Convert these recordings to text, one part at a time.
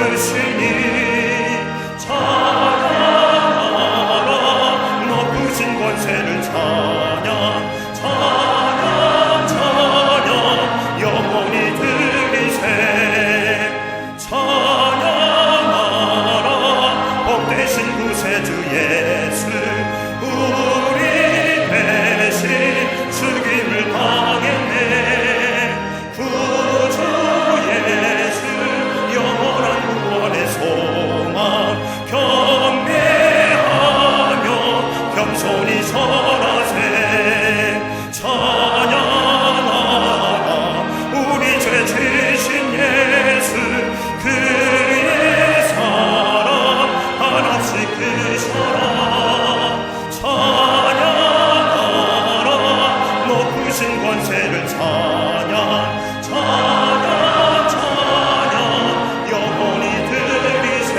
이끄시니 찬양하라 높으신 권세를 찬양 찬양 찬양 영원히 들리세 찬양하라 복되신 구세주 예수 우리 대신 죽임을 당했네 구주 예수 영원한 구원의 소망 경배하며 겸손히 설하세 찬양하라 우리 죄 지신 예수 그의 사랑 한없이 크셔라 찬양하라 높으신 권세를 찬양 찬양 찬양 영원히 들리세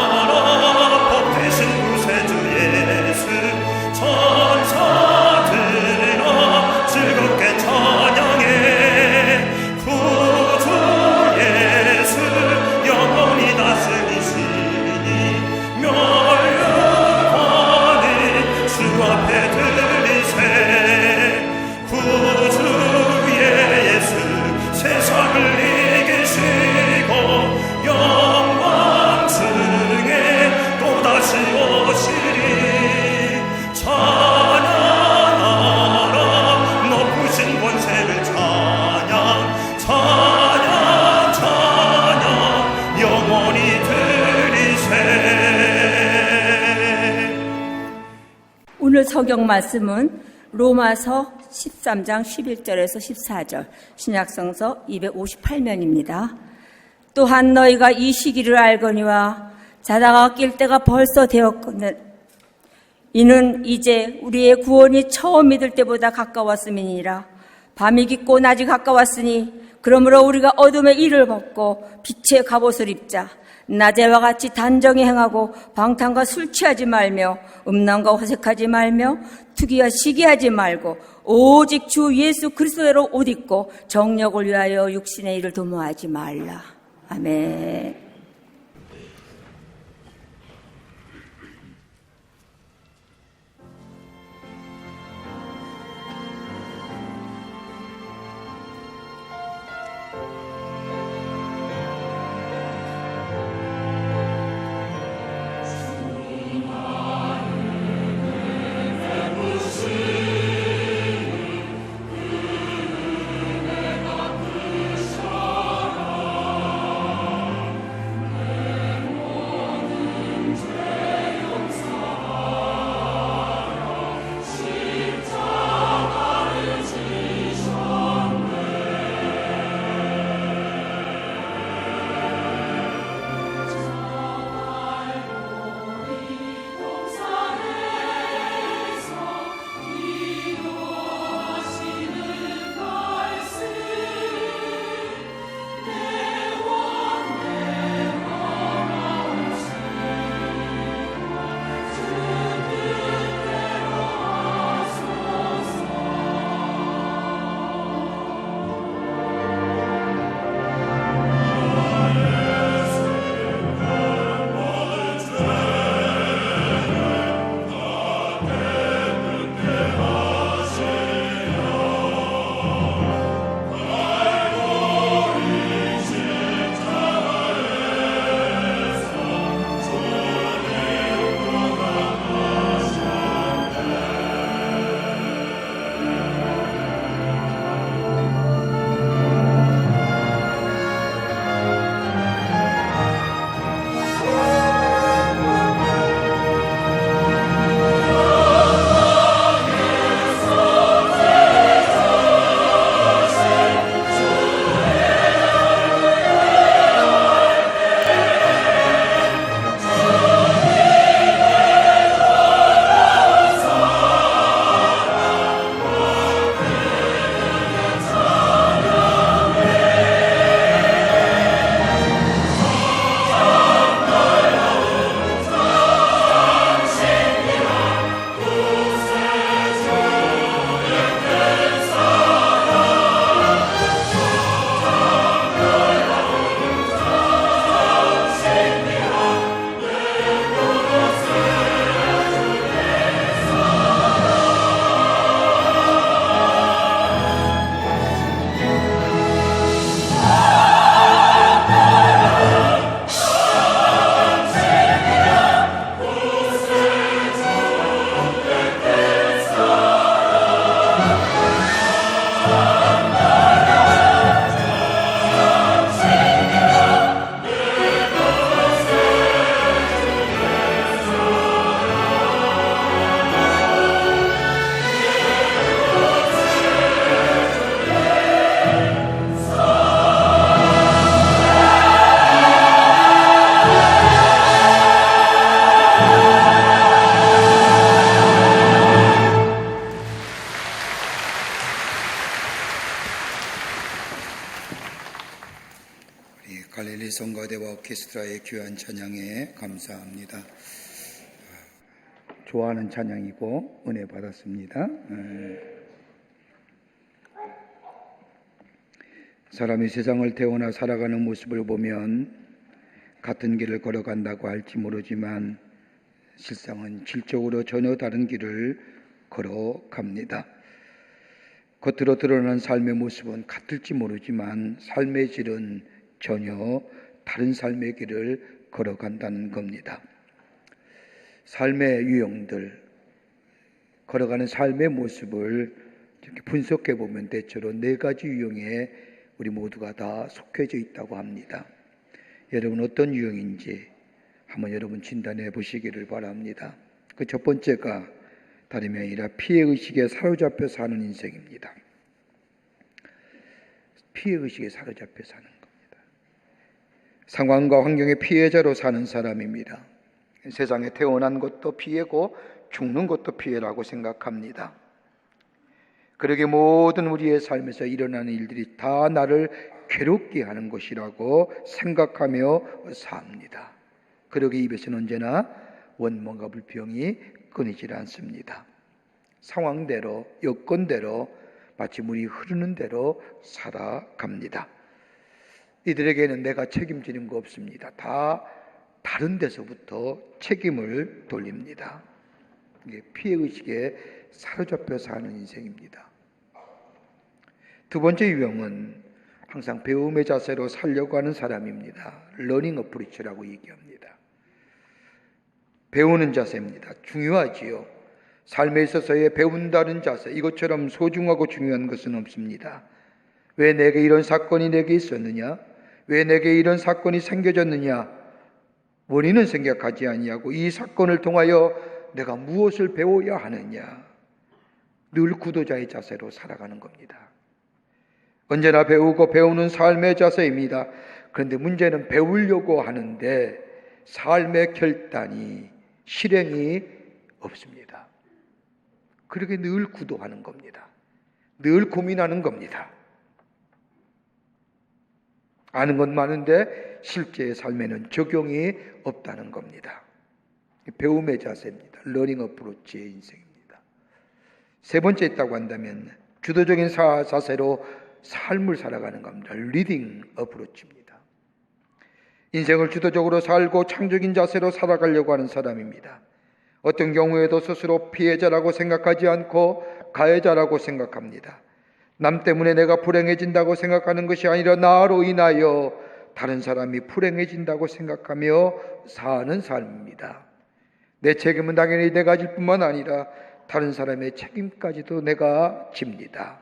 찬양하라 복되신 구세주 예수 천사들아 즐겁게 찬양해 구주 예수 영원히 다스리시니 멸류관을 주 앞에 드리세 구주 예수 세상을 이기시고 영광승에 또다시 오시리 찬양하라 높으신 권세를 찬양 찬양 찬양 영원히 들리세 오늘 성경 말씀은 로마서 13장 11절에서 14절 신약성서 258면입니다. 또한 너희가 이 시기를 알거니와 자다가 낄 때가 벌써 되었거늘 이는 이제 우리의 구원이 처음 믿을 때보다 가까웠음이니라. 밤이 깊고 낮이 가까웠으니 그러므로 우리가 어둠의 일을 벗고 빛의 갑옷을 입자. 낮에와 같이 단정히 행하고 방탕과 술 취하지 말며 음란과 호색하지 말며 투기와 시기하지 말고 오직 주 예수 그리스도로 옷 입고 정력을 위하여 육신의 일을 도모하지 말라. 아멘. 성가대와 오케스트라의 귀한 찬양에 감사합니다. 좋아하는 찬양이고 은혜 받았습니다. 사람이 세상을 태어나 살아가는 모습을 보면 같은 길을 걸어간다고 할지 모르지만 실상은 질적으로 전혀 다른 길을 걸어갑니다. 겉으로 드러난 삶의 모습은 같을지 모르지만 삶의 질은 전혀 다른 삶의 길을 걸어간다는 겁니다. 삶의 유형들, 걸어가는 삶의 모습을 이렇게 분석해 보면 대체로 4가지 유형에 우리 모두가 다 속해져 있다고 합니다. 여러분 어떤 유형인지 한번 여러분 진단해 보시기를 바랍니다. 그 첫 번째가 다름이 아니라 피해의식에 사로잡혀 사는 인생입니다. 피해의식에 사로잡혀 사는 겁니다. 상황과 환경의 피해자로 사는 사람입니다. 세상에 태어난 것도 피해고 죽는 것도 피해라고 생각합니다. 그러게 모든 우리의 삶에서 일어나는 일들이 다 나를 괴롭게 하는 것이라고 생각하며 삽니다. 그러게 입에서는 언제나 원망과 불평이 끊이질 않습니다. 상황대로, 여건대로, 마치 물이 흐르는 대로 살아갑니다. 이들에게는 내가 책임지는 거 없습니다. 다 다른 데서부터 책임을 돌립니다. 이게 피해의식에 사로잡혀 사는 인생입니다. 두 번째 유형은 항상 배움의 자세로 살려고 하는 사람입니다. 러닝 어프로치라고 얘기합니다. 배우는 자세입니다. 중요하지요. 삶에 있어서의 배운다는 자세, 이것처럼 소중하고 중요한 것은 없습니다. 왜 내게 이런 사건이 내게 있었느냐? 왜 내게 이런 사건이 생겨졌느냐? 원인은 생각하지 아니하고 이 사건을 통하여 내가 무엇을 배워야 하느냐? 늘 구도자의 자세로 살아가는 겁니다. 언제나 배우고 배우는 삶의 자세입니다. 그런데 문제는 배우려고 하는데 삶의 결단이, 실행이 없습니다. 그렇게 늘 구도하는 겁니다. 늘 고민하는 겁니다. 아는 건 많은데 실제의 삶에는 적용이 없다는 겁니다. 배움의 자세입니다. 러닝 어프로치의 인생입니다. 세 번째 있다고 한다면 주도적인 자세로 삶을 살아가는 겁니다. 리딩 어프로치입니다. 인생을 주도적으로 살고 창조적인 자세로 살아가려고 하는 사람입니다. 어떤 경우에도 스스로 피해자라고 생각하지 않고 가해자라고 생각합니다. 남 때문에 내가 불행해진다고 생각하는 것이 아니라 나로 인하여 다른 사람이 불행해진다고 생각하며 사는 삶입니다. 내 책임은 당연히 내가 질 뿐만 아니라 다른 사람의 책임까지도 내가 집니다.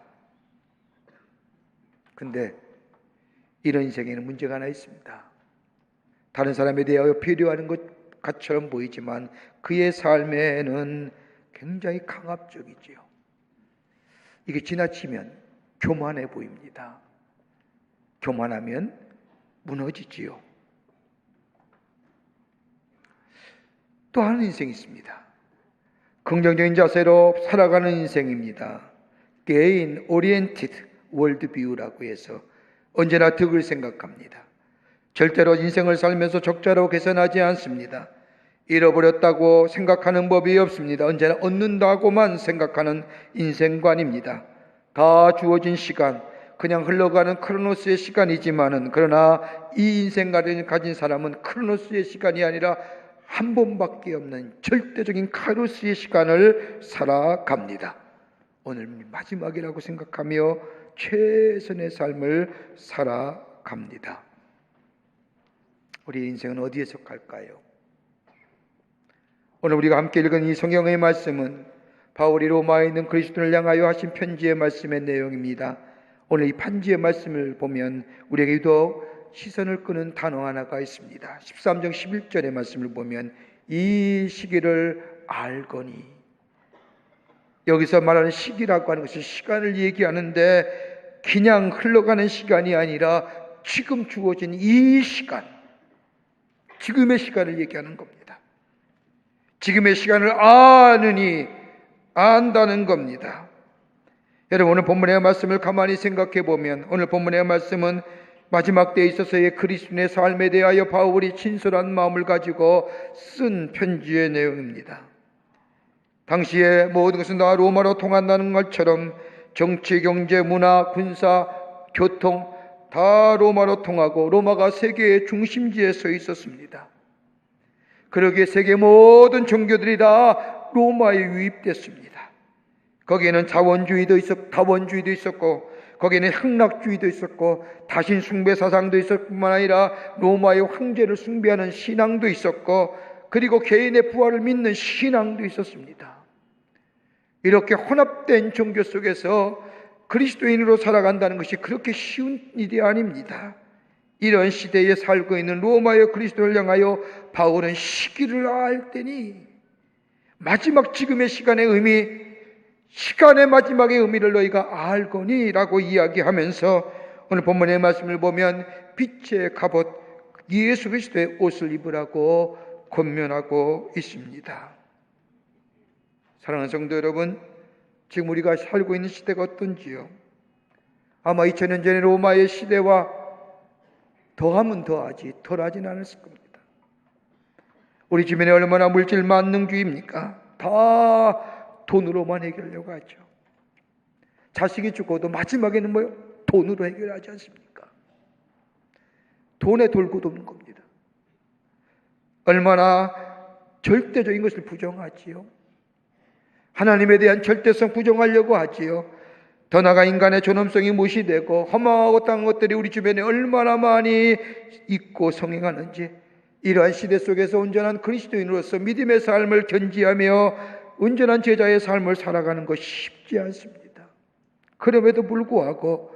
근데 이런 인생에는 문제가 하나 있습니다. 다른 사람에 대하여 필요한 것처럼 보이지만 그의 삶에는 굉장히 강압적이지요. 이게 지나치면 교만해 보입니다. 교만하면 무너지지요. 또 하는 인생이 있습니다. 긍정적인 자세로 살아가는 인생입니다. Gain Oriented Worldview라고 해서 언제나 득을 생각합니다. 절대로 인생을 살면서 적자로 계산하지 않습니다. 잃어버렸다고 생각하는 법이 없습니다. 언제나 얻는다고만 생각하는 인생관입니다. 다 주어진 시간, 그냥 흘러가는 크로노스의 시간이지만은 그러나 이 인생관을 가진 사람은 크로노스의 시간이 아니라 한 번밖에 없는 절대적인 카이로스의 시간을 살아갑니다. 오늘 마지막이라고 생각하며 최선의 삶을 살아갑니다. 우리 인생은 어디에서 갈까요? 오늘 우리가 함께 읽은 이 성경의 말씀은 바울이 로마에 있는 그리스도인을 향하여 하신 편지의 말씀의 내용입니다. 오늘 이 편지의 말씀을 보면 우리에게 유독 시선을 끄는 단어 하나가 있습니다. 13장 11절의 말씀을 보면 이 시기를 알거니, 여기서 말하는 시기라고 하는 것은 시간을 얘기하는데 그냥 흘러가는 시간이 아니라 지금 주어진 이 시간, 지금의 시간을 얘기하는 겁니다. 지금의 시간을 아느니, 안다는 겁니다. 여러분 오늘 본문의 말씀을 가만히 생각해 보면 오늘 본문의 말씀은 마지막 때에 있어서의 그리스도인의 삶에 대하여 바울이 진솔한 마음을 가지고 쓴 편지의 내용입니다. 당시에 모든 것은 다 로마로 통한다는 것처럼 정치, 경제, 문화, 군사, 교통 다 로마로 통하고 로마가 세계의 중심지에 서 있었습니다. 그러기에 세계 모든 종교들이 다 로마에 유입됐습니다. 거기에는 다원주의도 있었고 거기에는 향락주의도 있었고 다신 숭배 사상도 있었을 뿐만 아니라 로마의 황제를 숭배하는 신앙도 있었고 그리고 개인의 부활을 믿는 신앙도 있었습니다. 이렇게 혼합된 종교 속에서 그리스도인으로 살아간다는 것이 그렇게 쉬운 일이 아닙니다. 이런 시대에 살고 있는 로마의 그리스도를 향하여 바울은 시기를 알 때니 마지막 지금의 시간의 의미, 시간의 마지막의 의미를 너희가 알거니 라고 이야기하면서 오늘 본문의 말씀을 보면 빛의 갑옷 예수 그리스도의 옷을 입으라고 권면하고 있습니다. 사랑하는 성도 여러분, 지금 우리가 살고 있는 시대가 어떤지요? 아마 2000년 전의 로마의 시대와 더하면 더하지 덜하진 않았을 겁니다. 우리 주변에 얼마나 물질 만능주의입니까? 다 돈으로만 해결하려고 하죠. 자식이 죽어도 마지막에는 뭐요? 돈으로 해결하지 않습니까? 돈에 돌고 도는 겁니다. 얼마나 절대적인 것을 부정하지요. 하나님에 대한 절대성 부정하려고 하지요. 더 나아가 인간의 존엄성이 무시되고 험하고 땅한 것들이 우리 주변에 얼마나 많이 있고 성행하는지, 이러한 시대 속에서 온전한 그리스도인으로서 믿음의 삶을 견지하며 온전한 제자의 삶을 살아가는 것이 쉽지 않습니다. 그럼에도 불구하고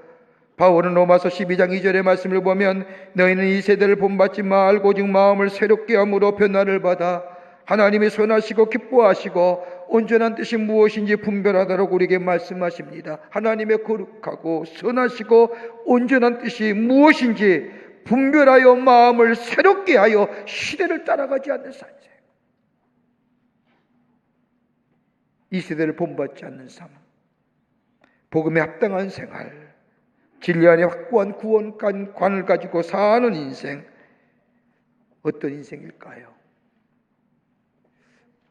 바울은 로마서 12장 2절의 말씀을 보면 너희는 이 세대를 본받지 말고 오직 마음을 새롭게 함으로 변화를 받아 하나님이 선하시고 기뻐하시고 온전한 뜻이 무엇인지 분별하도록 우리에게 말씀하십니다. 하나님의 거룩하고 선하시고 온전한 뜻이 무엇인지 분별하여 마음을 새롭게 하여 시대를 따라가지 않는 삶, 이 세대를 본받지 않는 삶, 복음에 합당한 생활, 진리 안에 확고한 구원관을 가지고 사는 인생, 어떤 인생일까요?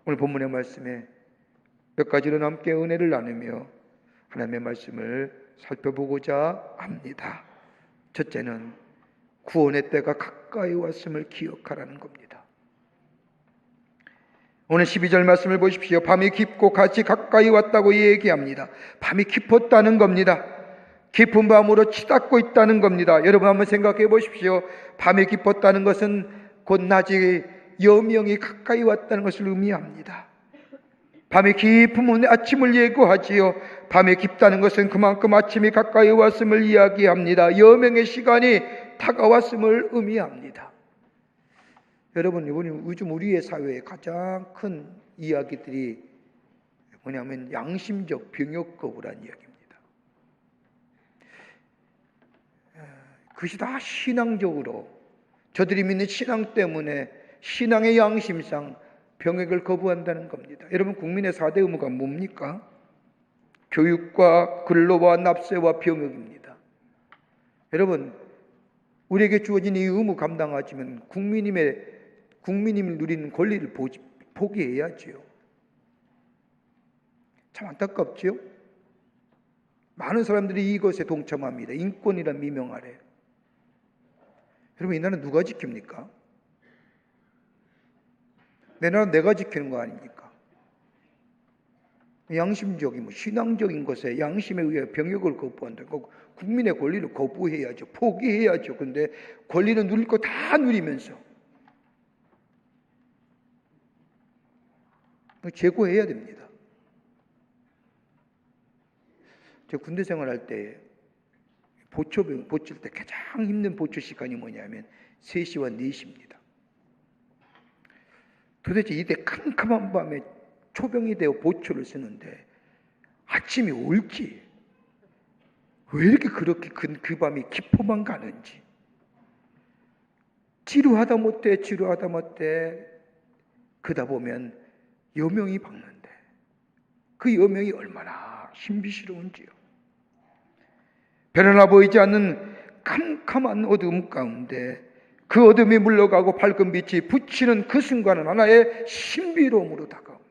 오늘 본문의 말씀에 몇 가지로 함께 은혜를 나누며 하나님의 말씀을 살펴보고자 합니다. 첫째는 구원의 때가 가까이 왔음을 기억하라는 겁니다. 오늘 12절 말씀을 보십시오. 밤이 깊고 같이 가까이 왔다고 얘기합니다. 밤이 깊었다는 겁니다. 깊은 밤으로 치닫고 있다는 겁니다. 여러분 한번 생각해 보십시오. 밤이 깊었다는 것은 곧 낮이 여명이 가까이 왔다는 것을 의미합니다. 밤이 깊으면 아침을 예고하지요. 밤이 깊다는 것은 그만큼 아침이 가까이 왔음을 이야기합니다. 여명의 시간이 다가왔음을 의미합니다. 여러분, 요즘 우리의 사회의 가장 큰 이야기들이 뭐냐면 양심적 병역 거부라는 이야기입니다. 그것이 다 신앙적으로 저들이 믿는 신앙 때문에 신앙의 양심상 병역을 거부한다는 겁니다. 여러분, 국민의 4대 의무가 뭡니까? 교육과 근로와 납세와 병역입니다. 여러분, 우리에게 주어진 이 의무 감당하지만 국민임을 누리는 권리를 포기해야지요. 참 안타깝지요? 많은 사람들이 이것에 동참합니다. 인권이란 미명 아래. 여러분, 이 나라는 누가 지킵니까? 내 나라 내가 지키는 거 아닙니까? 양심적인, 신앙적인 것에 양심에 의해 병역을 거부한다고 국민의 권리를 거부해야죠. 포기해야죠. 근데 권리는 누릴 거 다 누리면서 제고해야 됩니다. 제가 군대 생활할 때 보칠 때 가장 힘든 보초 시간이 뭐냐면 3시와 4시입니다. 도대체 이때 캄캄한 밤에 초병이 되어 보초를 쓰는데 아침이 올지 왜 이렇게 그렇게 그 밤이 깊어만 가는지, 지루하다 못해 그러다 보면 여명이 박는데 그 여명이 얼마나 신비스러운지요. 변하나 보이지 않는 캄캄한 어둠 가운데 그 어둠이 물러가고 밝은 빛이 비치는 그 순간은 하나의 신비로움으로 다가옵니다.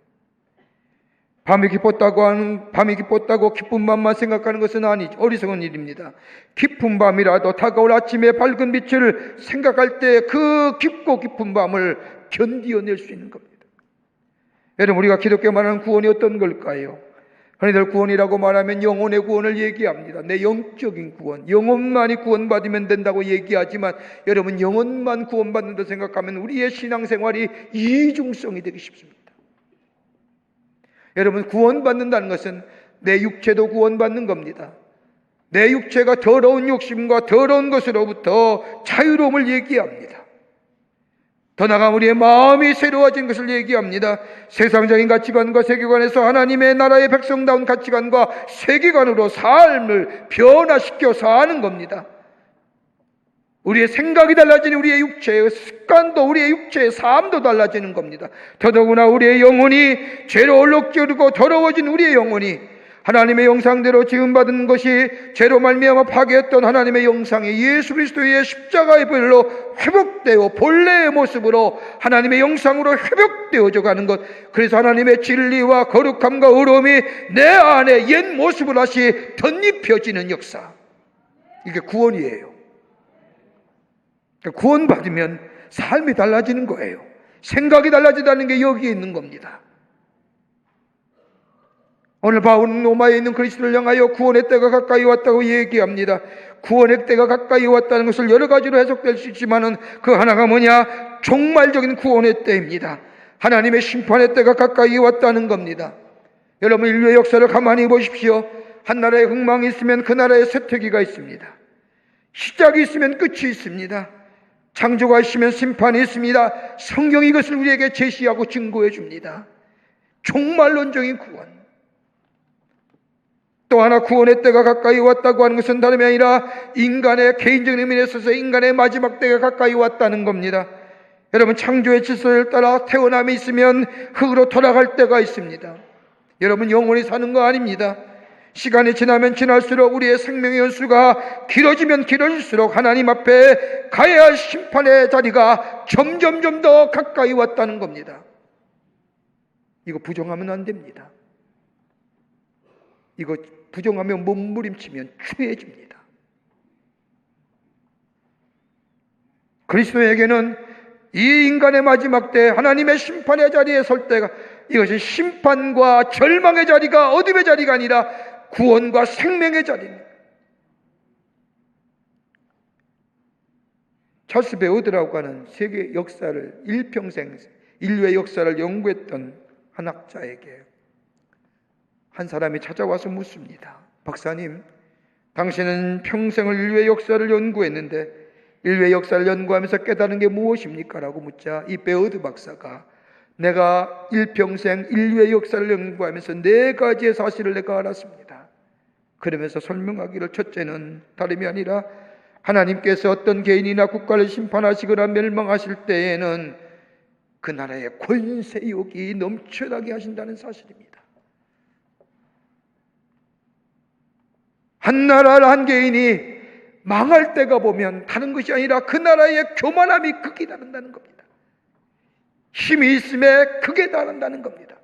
밤이 깊었다고 기쁜 밤만 생각하는 것은 아니죠. 어리석은 일입니다. 깊은 밤이라도 다가올 아침의 밝은 빛을 생각할 때 그 깊고 깊은 밤을 견디어낼 수 있는 겁니다. 여러분, 우리가 기독교 말하는 구원이 어떤 걸까요? 흔히들 구원이라고 말하면 영혼의 구원을 얘기합니다. 내 영적인 구원, 영혼만이 구원받으면 된다고 얘기하지만 여러분, 영혼만 구원받는다 생각하면 우리의 신앙생활이 이중성이 되기 쉽습니다. 여러분, 구원받는다는 것은 내 육체도 구원받는 겁니다. 내 육체가 더러운 욕심과 더러운 것으로부터 자유로움을 얘기합니다. 더 나아가 우리의 마음이 새로워진 것을 얘기합니다. 세상적인 가치관과 세계관에서 하나님의 나라의 백성다운 가치관과 세계관으로 삶을 변화시켜 사는 겁니다. 우리의 생각이 달라지는 우리의 육체의 습관도 우리의 육체의 삶도 달라지는 겁니다. 더더구나 우리의 영혼이 죄로 얼룩지르고 더러워진 우리의 영혼이 하나님의 영상대로 지음받은 것이 죄로 말미암아 파괴했던 하나님의 영상이 예수 그리스도의 십자가의 별로 회복되어 본래의 모습으로 하나님의 영상으로 회복되어져 가는 것, 그래서 하나님의 진리와 거룩함과 의로움이 내 안에 옛 모습을 다시 덧입혀지는 역사, 이게 구원이에요. 구원받으면 삶이 달라지는 거예요. 생각이 달라지다는 게 여기에 있는 겁니다. 오늘 바울은 로마에 있는 그리스도를 향하여 구원의 때가 가까이 왔다고 얘기합니다. 구원의 때가 가까이 왔다는 것을 여러 가지로 해석될 수 있지만은 그 하나가 뭐냐? 종말적인 구원의 때입니다. 하나님의 심판의 때가 가까이 왔다는 겁니다. 여러분, 인류의 역사를 가만히 보십시오. 한 나라에 흥망이 있으면 그 나라에 쇠퇴기가 있습니다. 시작이 있으면 끝이 있습니다. 창조가 있으면 심판이 있습니다. 성경이 이것을 우리에게 제시하고 증거해 줍니다. 종말론적인 구원. 또 하나 구원의 때가 가까이 왔다고 하는 것은 다름이 아니라 인간의 개인적인 의미에 있어서 인간의 마지막 때가 가까이 왔다는 겁니다. 여러분, 창조의 질서를 따라 태어남이 있으면 흙으로 돌아갈 때가 있습니다. 여러분, 영원히 사는 거 아닙니다. 시간이 지나면 지날수록 우리의 생명의 연수가 길어지면 길어질수록 하나님 앞에 가야 할 심판의 자리가 점점 더 가까이 왔다는 겁니다. 이거 부정하면 안 됩니다. 이거 부정하면 몸부림치면 추해집니다. 그리스도에게는 이 인간의 마지막 때 하나님의 심판의 자리에 설 때가, 이것이 심판과 절망의 자리가 어둠의 자리가 아니라 구원과 생명의 자리입니다. 찰스 베어드라고 하는 세계 역사를 일평생 인류의 역사를 연구했던 한 학자에게 한 사람이 찾아와서 묻습니다. 박사님, 당신은 평생을 인류의 역사를 연구했는데 인류의 역사를 연구하면서 깨달은 게 무엇입니까? 라고 묻자 이 베어드 박사가, 내가 일평생 인류의 역사를 연구하면서 4가지의 사실을 내가 알았습니다. 그러면서 설명하기를, 첫째는 다름이 아니라 하나님께서 어떤 개인이나 국가를 심판하시거나 멸망하실 때에는 그 나라의 권세욕이 넘쳐나게 하신다는 사실입니다. 한 나라 한 개인이 망할 때가 보면 다른 것이 아니라 그 나라의 교만함이 극에 달한다는 겁니다. 힘이 있음에 극에 달한다는 겁니다.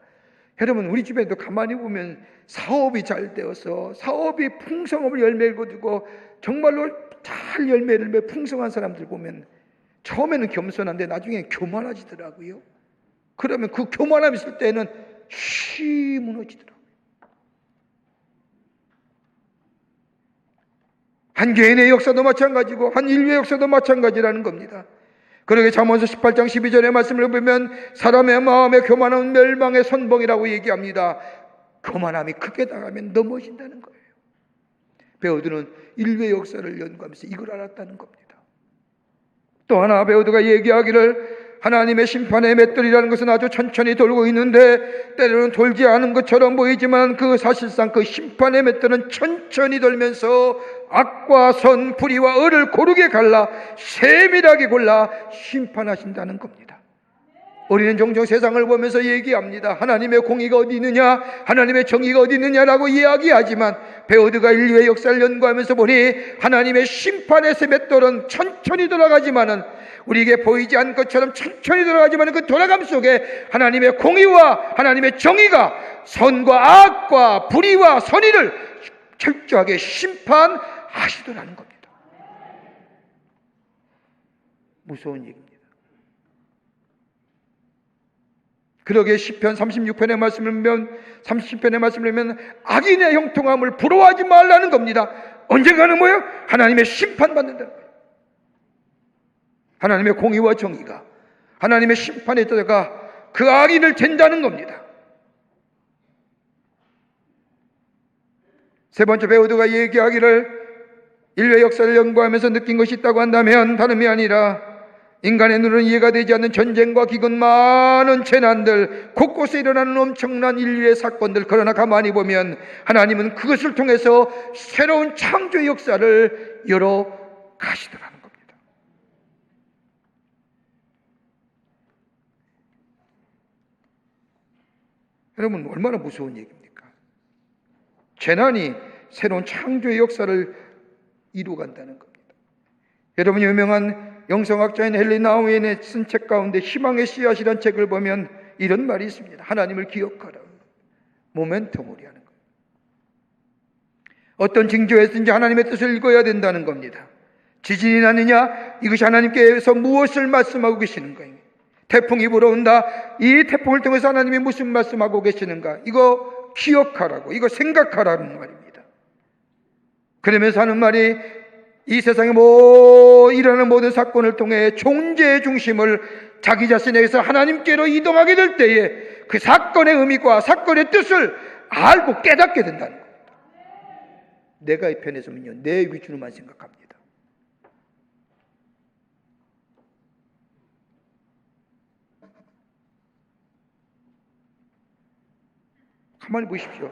여러분, 우리 집에도 가만히 보면 사업이 잘 되어서 사업이 풍성함을 열매를 거두고 정말로 잘 열매를 맺어 풍성한 사람들 보면 처음에는 겸손한데 나중에 교만해지더라고요. 그러면 그 교만함이 있을 때는 쉬 무너지더라고요. 한 개인의 역사도 마찬가지고 한 인류의 역사도 마찬가지라는 겁니다. 그러게 잠언서 18장 12절의 말씀을 보면 사람의 마음에 교만한 멸망의 선봉이라고 얘기합니다. 교만함이 크게 당하면 넘어진다는 거예요. 베어드는 인류의 역사를 연구하면서 이걸 알았다는 겁니다. 또 하나 베어드가 얘기하기를, 하나님의 심판의 맷돌이라는 것은 아주 천천히 돌고 있는데 때로는 돌지 않은 것처럼 보이지만 그 사실상 그 심판의 맷돌은 천천히 돌면서 악과 선, 불의와 의를 고르게 갈라 세밀하게 골라 심판하신다는 겁니다. 우리는 종종 세상을 보면서 얘기합니다. 하나님의 공의가 어디 있느냐, 하나님의 정의가 어디 있느냐라고 이야기하지만 베오드가 인류의 역사를 연구하면서 보니 하나님의 심판의 맷돌은 천천히 돌아가지만은, 우리에게 보이지 않는 것처럼 천천히 돌아가지만은 그 돌아감 속에 하나님의 공의와 하나님의 정의가 선과 악과 불의와 선의를 철저하게 심판하시더라는 겁니다. 무서운 얘기입니다. 그러기에 시편 36편의 말씀을 보면, 30편의 말씀을 보면 악인의 형통함을 부러워하지 말라는 겁니다. 언젠가는 뭐예요? 하나님의 심판받는다는 거예요. 하나님의 공의와 정의가, 하나님의 심판의 때가 그 악인을 잰다는 겁니다. 세 번째, 베오드가 얘기하기를 인류의 역사를 연구하면서 느낀 것이 있다고 한다면 다름이 아니라 인간의 눈은 이해가 되지 않는 전쟁과 기근, 많은 재난들, 곳곳에 일어나는 엄청난 인류의 사건들, 그러나 가만히 보면 하나님은 그것을 통해서 새로운 창조의 역사를 열어 가시더라는 겁니다. 여러분, 얼마나 무서운 얘기입니까? 재난이 새로운 창조의 역사를 이루어간다는 겁니다. 여러분, 유명한 영성학자인 헨리 나우엔의 쓴 책 가운데 희망의 씨앗이라는 책을 보면 이런 말이 있습니다. 하나님을 기억하라. 모멘텀으로 하는 거예요. 어떤 징조에서든지 하나님의 뜻을 읽어야 된다는 겁니다. 지진이 나느냐? 이것이 하나님께서 무엇을 말씀하고 계시는 거예요. 태풍이 불어온다. 이 태풍을 통해서 하나님이 무슨 말씀하고 계시는가? 이거 기억하라고, 이거 생각하라는 말입니다. 그러면서 하는 말이, 이 세상에 일어나는 모든 사건을 통해 존재의 중심을 자기 자신에게서 하나님께로 이동하게 될 때에 그 사건의 의미와 사건의 뜻을 알고 깨닫게 된다는 겁니다. 내가 이 편에 서면요, 내 위주로만 생각합니다. 가만히 보십시오.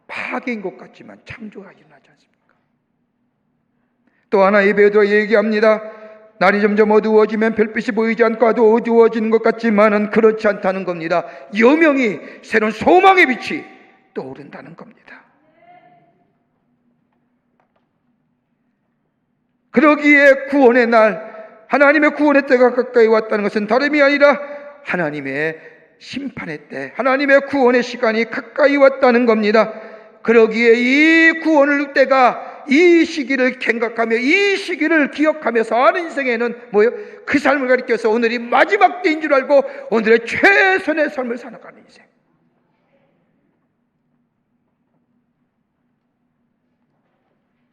파괴인 것 같지만 창조가 일어나지 않습니까? 또 하나, 베드로가 얘기합니다. 날이 점점 어두워지면 별빛이 보이지 않고 아주 어두워지는 것 같지만은 그렇지 않다는 겁니다. 여명이, 새로운 소망의 빛이 떠오른다는 겁니다. 그러기에 구원의 날, 하나님의 구원의 때가 가까이 왔다는 것은 다름이 아니라 하나님의 심판의 때, 하나님의 구원의 시간이 가까이 왔다는 겁니다. 그러기에 이 구원의 때가, 이 시기를 생각하며 이 시기를 기억하며 사는 인생에는 뭐예요? 그 삶을 가리켜서 오늘이 마지막 때인 줄 알고 오늘의 최선의 삶을 살아가는 인생.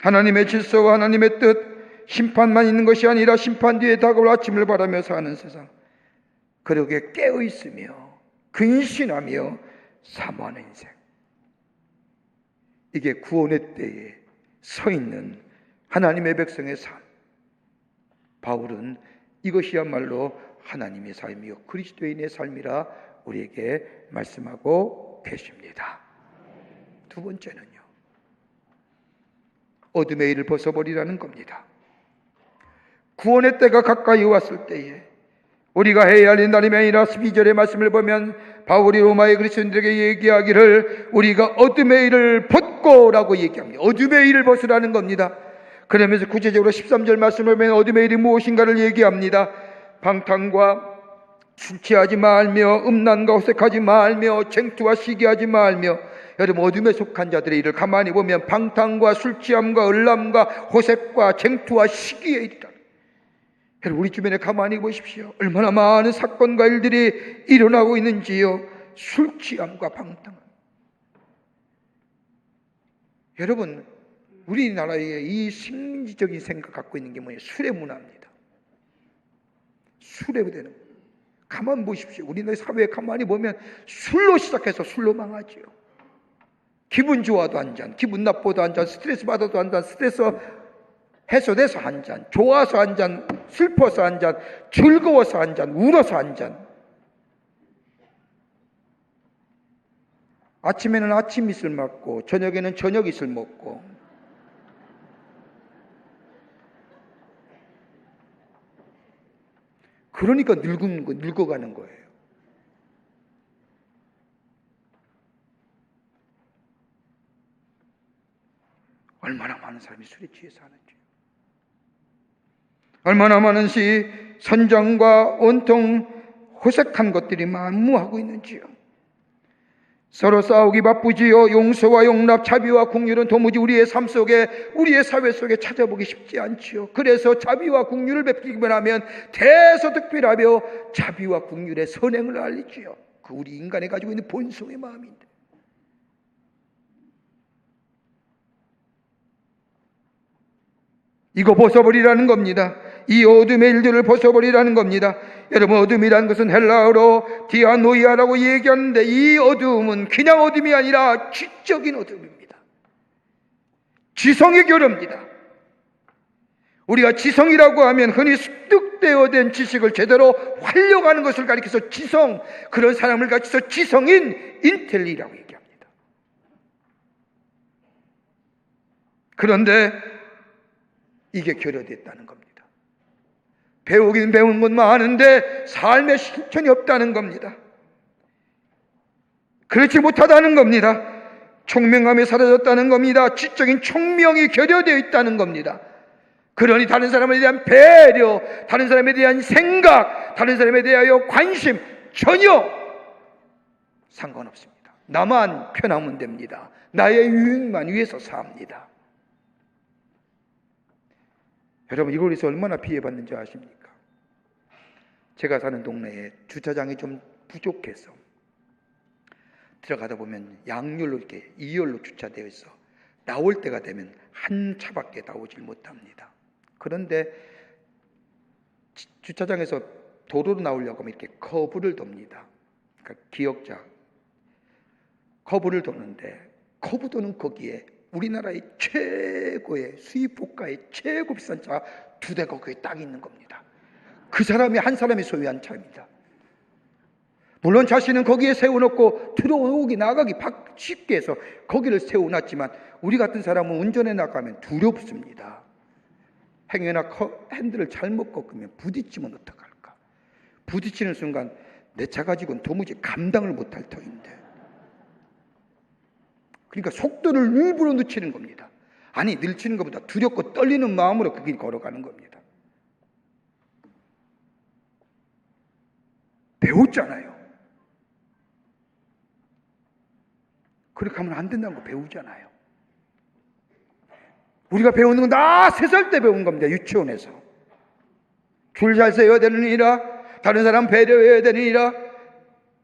하나님의 질서와 하나님의 뜻, 심판만 있는 것이 아니라 심판 뒤에 다가올 아침을 바라며 사는 세상. 그러기에 깨어있으며 근신하며 사모하는 인생. 이게 구원의 때에 서 있는 하나님의 백성의 삶. 바울은 이것이야말로 하나님의 삶이요 그리스도인의 삶이라 우리에게 말씀하고 계십니다. 두 번째는요, 어둠의 일을 벗어버리라는 겁니다. 구원의 때가 가까이 왔을 때에 우리가 해야 할 날이 아니라 12절의 말씀을 보면 바울이 로마의 그리스도인들에게 얘기하기를 우리가 어둠의 일을 벗고라고 얘기합니다. 어둠의 일을 벗으라는 겁니다. 그러면서 구체적으로 13절 말씀을 보면 어둠의 일이 무엇인가를 얘기합니다. 방탕과 술 취하지 말며 음란과 호색하지 말며 쟁투와 시기하지 말며. 여러분, 어둠에 속한 자들의 일을 가만히 보면 방탕과 술 취함과 음란과 호색과 쟁투와 시기의 일이다. 여러분, 우리 주변에 가만히 보십시오. 얼마나 많은 사건과 일들이 일어나고 있는지요. 술 취함과 방탕. 여러분, 우리나라의 이 심리적인 생각 갖고 있는 게 뭐예요? 술의 문화입니다. 술에 되는. 가만 보십시오. 우리나라 사회에 가만히 보면 술로 시작해서 술로 망하지요. 기분 좋아도 한 잔, 기분 나빠도 한 잔, 스트레스 받아도 한 잔, 스트레스 해소돼서 한 잔, 좋아서 한 잔, 슬퍼서 한 잔, 즐거워서 한 잔, 울어서 한 잔. 아침에는 아침 이슬 먹고 저녁에는 저녁 이슬 먹고. 그러니까 늙어가는 거예요. 얼마나 많은 사람이 술에 취해서 하는지, 얼마나 많은 선정과 온통 호색한 것들이 만무하고 있는지요. 서로 싸우기 바쁘지요. 용서와 용납, 자비와 긍휼은 도무지 우리의 삶 속에, 우리의 사회 속에 찾아보기 쉽지 않지요. 그래서 자비와 긍휼을 베풀기만 하면 대소득비라며 자비와 긍휼의 선행을 알리지요. 그 우리 인간이 가지고 있는 본성의 마음인데, 이거 벗어버리라는 겁니다. 이 어둠의 일들을 벗어버리라는 겁니다. 여러분, 어둠이라는 것은 헬라어로 디아노이아라고 얘기하는데, 이 어둠은 그냥 어둠이 아니라 지적인 어둠입니다. 지성의 결여입니다. 우리가 지성이라고 하면 흔히 습득되어 된 지식을 제대로 활용하는 것을 가리켜서 지성, 그런 사람을 가리켜서 지성인, 인텔리라고 얘기합니다. 그런데 이게 결여됐다는 겁니다. 배우긴 배운 건 많은데 삶의 실천이 없다는 겁니다. 그렇지 못하다는 겁니다. 총명함이 사라졌다는 겁니다. 지적인 총명이 결여되어 있다는 겁니다. 그러니 다른 사람에 대한 배려, 다른 사람에 대한 생각, 다른 사람에 대하여 관심 전혀 상관없습니다. 나만 편하면 됩니다. 나의 유익만 위해서 삽니다. 여러분, 이걸에서 얼마나 피해받는지 아십니까? 제가 사는 동네에 주차장이 좀 부족해서 들어가다 보면 양열로 이렇게 2열로 주차되어 있어 나올 때가 되면 한 차밖에 나오질 못합니다. 그런데 주차장에서 도로로 나오려고 하면 이렇게 커브를 돕니다. 그러니까 기역자 커브를 도는데, 커브 도는 거기에 우리나라의 최고의 수입고가의 최고 비싼 차 2대가 거기에 딱 있는 겁니다. 그 사람이 한 사람이 소유한 차입니다. 물론 자신은 거기에 세워놓고 들어오기 나가기 쉽게 해서 거기를 세워놨지만, 우리 같은 사람은 운전해 나가면 두렵습니다. 행여나 핸들을 잘못 꺾으면 부딪히면 어떡할까? 부딪히는 순간 내 차 가지고는 도무지 감당을 못할 터인데, 그러니까 속도를 일부러 늦추는 겁니다. 아니, 늦추는 것보다 두렵고 떨리는 마음으로 그 길 걸어가는 겁니다. 배웠잖아요. 그렇게 하면 안 된다는 거 배우잖아요. 우리가 배우는 건 나 3살 때 배운 겁니다. 유치원에서. 줄 잘 세워야 되느니라, 다른 사람 배려해야 되느니라,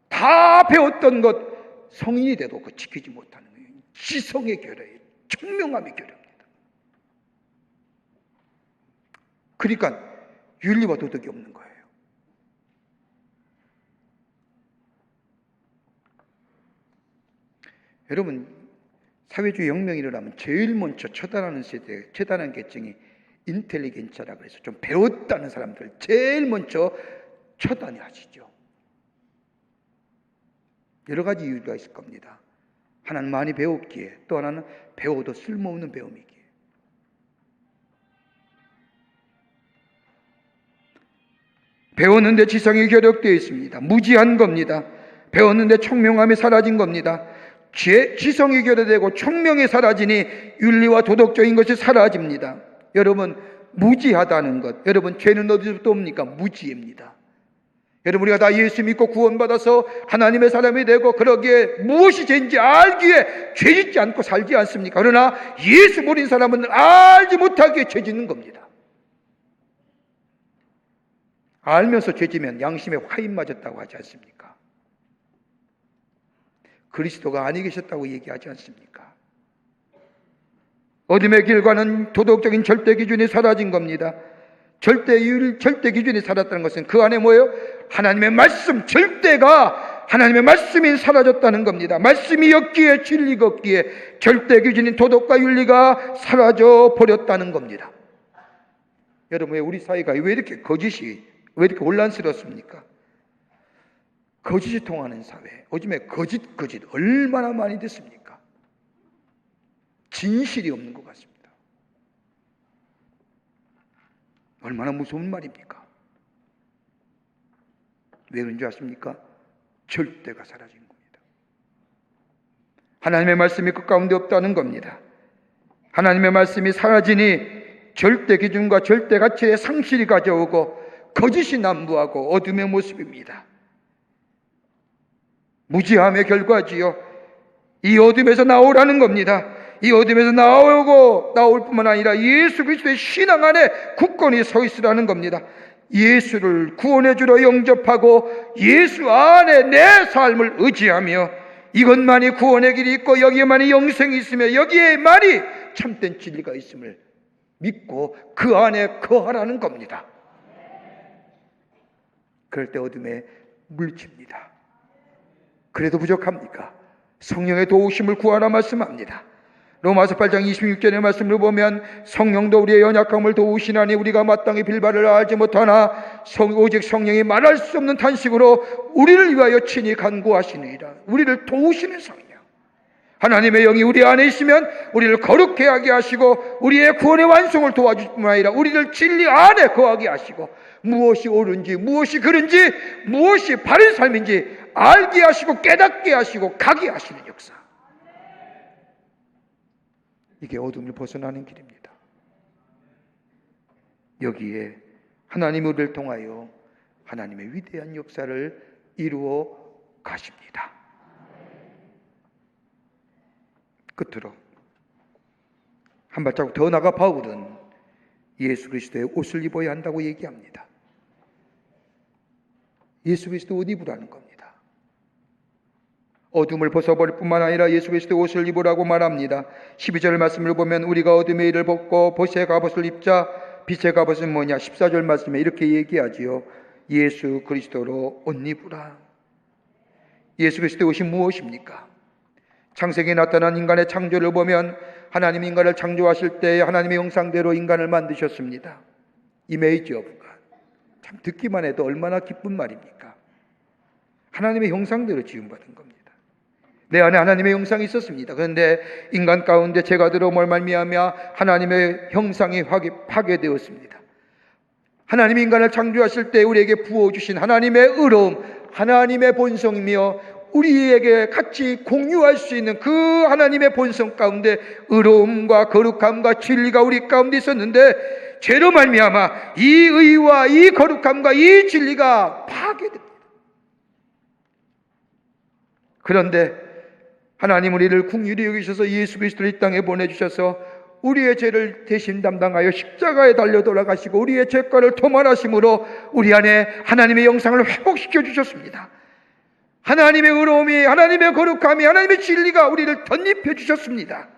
다 배웠던 것 성인이 돼도 그거 지키지 못하는 거예요. 지성의 결여예요. 총명함의 결여입니다. 그러니까 윤리와 도덕이 없는 거예요. 여러분, 사회주의 혁명이 일어나면 제일 먼저 처단하는 세대, 처단하는 계층이 인텔리겐처라고 해서 좀 배웠다는 사람들 제일 먼저 처단이 하시죠. 여러 가지 이유가 있을 겁니다. 하나는 많이 배웠기에, 또 하나는 배워도 쓸모없는 배움이기에. 배웠는데 지성이 결여되어 있습니다. 무지한 겁니다. 배웠는데 총명함이 사라진 겁니다. 지성이 결여되고 총명이 사라지니 윤리와 도덕적인 것이 사라집니다. 여러분, 무지하다는 것, 여러분, 죄는 어디서부터 옵니까? 무지입니다. 여러분, 우리가 다 예수 믿고 구원받아서 하나님의 사람이 되고 그러기에 무엇이 죄인지 알기에 죄 짓지 않고 살지 않습니까? 그러나 예수 모르는 사람은 알지 못하기에 죄 짓는 겁니다. 알면서 죄 지면 양심에 화인 맞았다고 하지 않습니까? 그리스도가 아니 계셨다고 얘기하지 않습니까? 어둠의 길과는 도덕적인 절대 기준이 사라진 겁니다. 절대 기준이 사라졌다는 것은 그 안에 뭐예요? 하나님의 말씀, 절대가 하나님의 말씀이 사라졌다는 겁니다. 말씀이 없기에, 진리가 없기에 절대 기준인 도덕과 윤리가 사라져 버렸다는 겁니다. 여러분, 왜 우리 사회가 왜 이렇게 왜 이렇게 혼란스럽습니까? 거짓이 통하는 사회, 요즘에 거짓 얼마나 많이 됐습니까? 진실이 없는 것 같습니다. 얼마나 무서운 말입니까? 왜 그런지 아십니까? 절대가 사라진 겁니다. 하나님의 말씀이 그 가운데 없다는 겁니다. 하나님의 말씀이 사라지니 절대 기준과 절대 가치의 상실이 가져오고 거짓이 난무하고 어둠의 모습입니다. 무지함의 결과지요. 이 어둠에서 나오라는 겁니다. 이 어둠에서 나올 뿐만 아니라 예수 그리스도의 신앙 안에 굳건히 서 있으라는 겁니다. 예수를 구원의 주로 영접하고 예수 안에 내 삶을 의지하며 이것만이 구원의 길이 있고 여기에만이 영생이 있으며 여기에만이 참된 진리가 있음을 믿고 그 안에 거하라는 겁니다. 그럴 때 어둠에 물칩니다. 그래도 부족합니까? 성령의 도우심을 구하라 말씀합니다. 로마서 8장 26절의 말씀을 보면 성령도 우리의 연약함을 도우시나니 우리가 마땅히 빌바를 알지 못하나 오직 성령이 말할 수 없는 탄식으로 우리를 위하여 친히 간구하시느니라. 우리를 도우시는 성령, 하나님의 영이 우리 안에 있으면 우리를 거룩해 하게 하시고 우리의 구원의 완성을 도와줄 뿐만 아니라 우리를 진리 안에 거하게 하시고 무엇이 옳은지 무엇이 그른지 무엇이 바른 삶인지 알게 하시고 깨닫게 하시고 가게 하시는 역사. 이게 어둠을 벗어나는 길입니다. 여기에 하나님 우리를 통하여 하나님의 위대한 역사를 이루어 가십니다. 끝으로 한 발자국 더 나가 바울은 예수 그리스도의 옷을 입어야 한다고 얘기합니다. 예수 그리스도 옷 입으라는 겁니다. 어둠을 벗어버릴 뿐만 아니라 예수 그리스도의 옷을 입으라고 말합니다. 12절 말씀을 보면 우리가 어둠의 일을 벗고 빛의 갑옷을 입자. 빛의 갑옷은 뭐냐? 14절 말씀에 이렇게 얘기하지요. 예수 그리스도로 옷 입으라. 예수 그리스도의 옷이 무엇입니까? 창세기에 나타난 인간의 창조를 보면 하나님 인간을 창조하실 때 하나님의 형상대로 인간을 만드셨습니다. 이미지 오브 갓. 참 듣기만 해도 얼마나 기쁜 말입니까? 하나님의 형상대로 지음받은 겁니다. 내 안에 하나님의 형상이 있었습니다. 그런데 인간 가운데 죄가 들어옴을 말미암아 하나님의 형상이 파괴되었습니다. 하나님이 인간을 창조하실 때 우리에게 부어주신 하나님의 의로움, 하나님의 본성이며 우리에게 같이 공유할 수 있는 그 하나님의 본성 가운데 의로움과 거룩함과 진리가 우리 가운데 있었는데 죄로 말미암아 이 의와 이 거룩함과 이 진리가 파괴됩니다. 그런데 하나님 우리를 긍휼히 여기셔서 예수 그리스도를 이 땅에 보내주셔서 우리의 죄를 대신 담당하여 십자가에 달려 돌아가시고 우리의 죄과를 토말하심으로 우리 안에 하나님의 영상을 회복시켜 주셨습니다. 하나님의 의로움이, 하나님의 거룩함이, 하나님의 진리가 우리를 덧입혀 주셨습니다.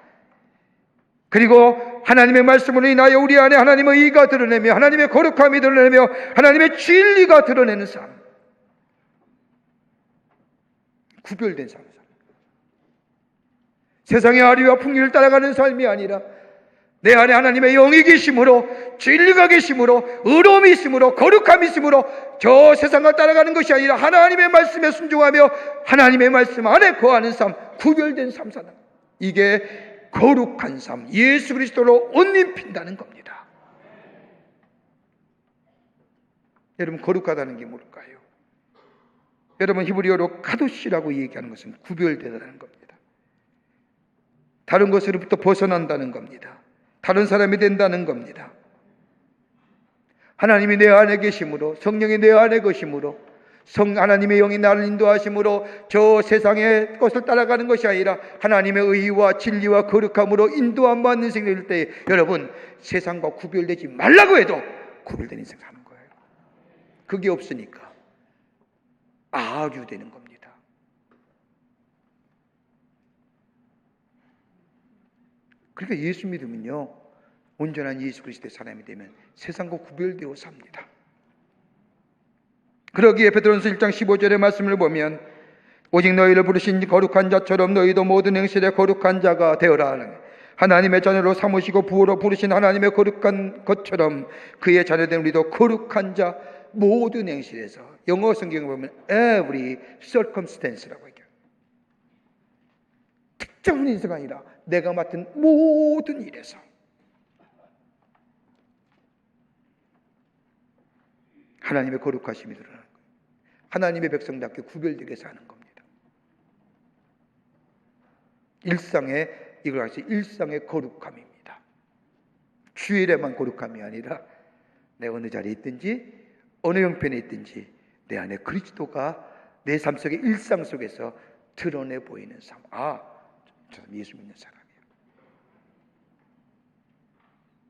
그리고 하나님의 말씀으로 인하여 우리 안에 하나님의 의가 드러내며 하나님의 거룩함이 드러내며 하나님의 진리가 드러내는 삶, 구별된 삶, 세상의 아리와 풍기를 따라가는 삶이 아니라 내 안에 하나님의 영이 계심으로, 진리가 계심으로, 의로움이 있으므로, 거룩함이 있으므로 저 세상을 따라가는 것이 아니라 하나님의 말씀에 순종하며 하나님의 말씀 안에 거하는 삶, 구별된 삶 사는, 이게 거룩한 삶, 예수 그리스도로 옷 입힌다는 겁니다. 여러분, 거룩하다는 게 뭘까요? 여러분, 히브리어로 카도시라고 얘기하는 것은 구별되다는 겁니다. 다른 것으로부터 벗어난다는 겁니다. 다른 사람이 된다는 겁니다. 하나님이 내 안에 계심으로, 성령이 내 안에 계심으로, 하나님의 영이 나를 인도하심으로 저 세상의 것을 따라가는 것이 아니라 하나님의 의와 진리와 거룩함으로 인도함 받는 인생이 될 때 여러분, 세상과 구별되지 말라고 해도 구별된 인생 사는 거예요. 그게 없으니까 아류되는 겁니다. 그러니까 예수 믿으면요, 온전한 예수 그리스도의 사람이 되면 세상과 구별되어 삽니다. 그러기에 베드로전서 1장 15절의 말씀을 보면 오직 너희를 부르신 거룩한 자처럼 너희도 모든 행실에 거룩한 자가 되어라. 하나님의 자녀로 삼으시고 부호로 부르신 하나님의 거룩한 것처럼 그의 자녀된 우리도 거룩한 자, 모든 행실에서, 영어 성경에 보면 every circumstance라고 얘기해요. 특정한 인생이 아니라 내가 맡은 모든 일에서 하나님의 거룩하심이 드러나는 거예요. 하나님의 백성답게 구별되게 사는 겁니다. 일상의, 이걸 아시 일상의 거룩함입니다. 주일에만 거룩함이 아니라 내 어느 자리에 있든지 어느 형편에 있든지 내 안에 그리스도가 내 삶 속의 일상 속에서 드러내 보이는 삶. 아, 저 사람 예수 믿는 사람이야.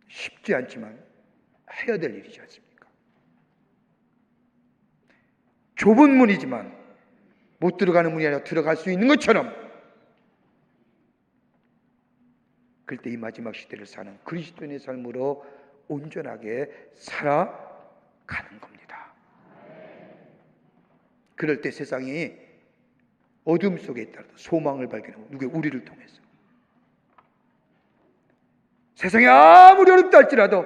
쉽지 않지만 해야 될 일이지 않습니까? 좁은 문이지만 못 들어가는 문이 아니라 들어갈 수 있는 것처럼, 그럴 때 이 마지막 시대를 사는 그리스도인의 삶으로 온전하게 살아가는 겁니다. 그럴 때 세상이 어둠 속에 있더라도 소망을 발견하고, 누구의? 우리를 통해서. 세상이 아무리 어렵다 할지라도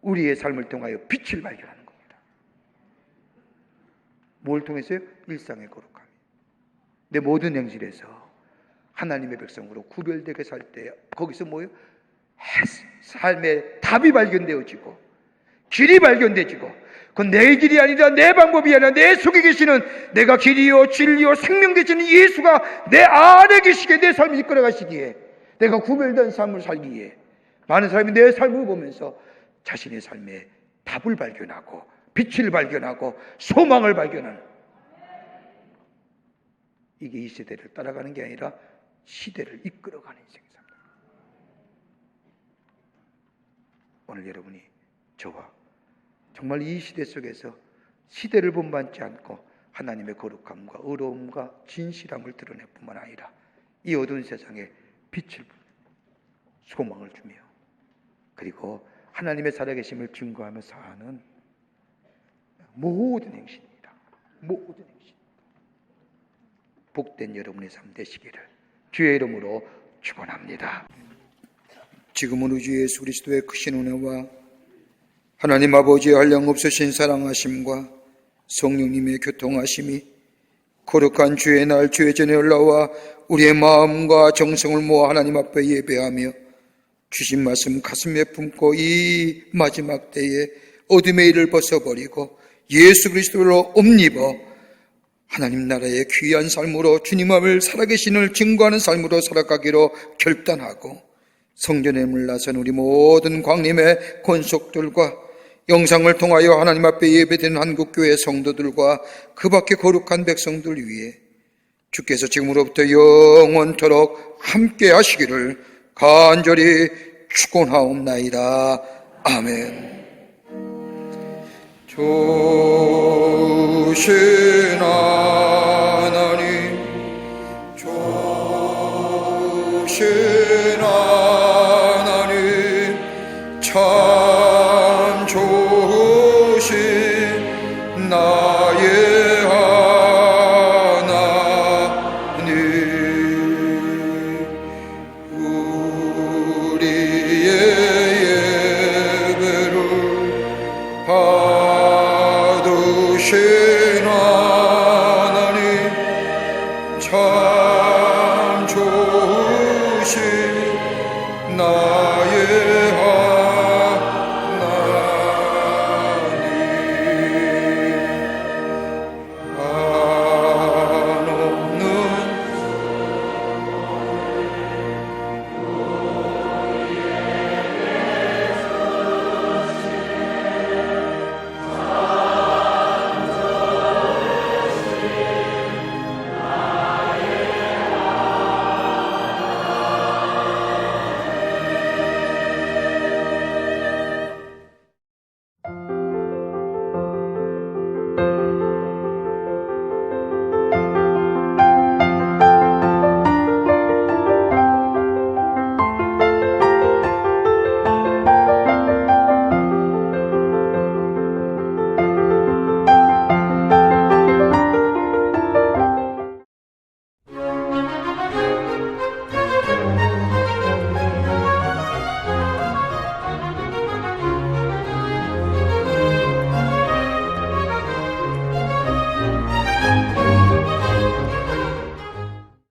우리의 삶을 통하여 빛을 발견하는 겁니다. 뭘 통해서요? 일상의 거룩함. 내 모든 행실에서 하나님의 백성으로 구별되게 살 때 거기서 뭐예요? 삶의 답이 발견되어지고 길이 발견되지고, 그건 내 길이 아니라 내 방법이 아니라 내 속에 계시는, 내가 길이요 진리요 생명 되시는 예수가 내 안에 계시기에 내 삶을 이끌어 가시기에, 내가 구별된 삶을 살기에 많은 사람이 내 삶을 보면서 자신의 삶에 답을 발견하고 빛을 발견하고 소망을 발견하는, 이게 이 시대를 따라가는 게 아니라 시대를 이끌어가는 인생입니다. 오늘 여러분이 저와 정말 이 시대 속에서 시대를 본받지 않고 하나님의 거룩함과 의로움과 진실함을 드러낼 뿐만 아니라 이 어두운 세상에 빛을, 소망을 주며, 그리고 하나님의 살아계심을 증거하며 사는 모든 행실입니다. 모든 행실. 복된 여러분의 삶 되시기를 주의 이름으로 축원합니다. 지금은 우리 주 예수 그리스도의 크신 은혜와 하나님 아버지의 한량없으신 사랑하심과 성령님의 교통하심이 거룩한 주의 날 주의 전에 올라와 우리의 마음과 정성을 모아 하나님 앞에 예배하며 주신 말씀 가슴에 품고 이 마지막 때에 어둠의 일을 벗어버리고 예수 그리스도로 옷입어 하나님 나라의 귀한 삶으로 주님 앞을 살아계신을 증거하는 삶으로 살아가기로 결단하고, 성전에 물러선 우리 모든 광림의 권속들과 영상을 통하여 하나님 앞에 예배되는 한국교회 성도들과 그 밖의 거룩한 백성들 위해 주께서 지금으로부터 영원토록 함께 하시기를 간절히 축원하옵나이다. 아멘. 좋으신 하나님, 좋으신 하나님, 참 좋으신 나의 하나님, 우리의 예배를 받으신 하나님, 참 좋으신 나의